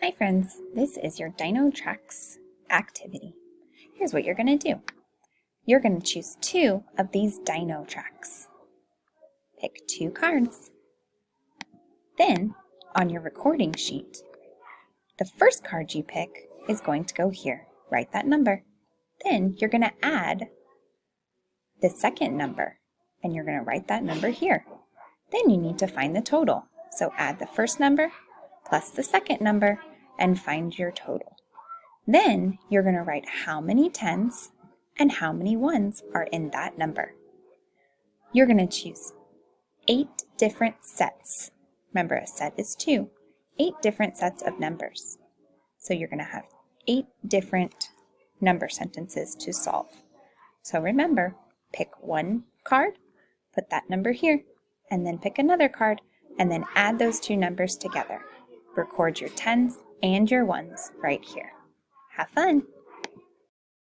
Hi friends, this is your Dino Tracks activity. Here's what you're going to do. You're going to choose 2 of these dino tracks. Pick 2 cards. Then, on your recording sheet, the first card you pick is going to go here. Write that number. Then you're going to add the second number, and you're going to write that number here. Then you need to find the total. So add the first number plus the second number and find your total. Then you're going to write how many 10s and how many 1s are in that number. You're going to choose 8 different sets. Remember, a set is 2. 8 different sets of numbers. So you're going to have 8 different number sentences to solve. So remember, pick one card, put that number here, and then pick another card, and then add those 2 numbers together. Record your 10s and your 1s right here. Have fun!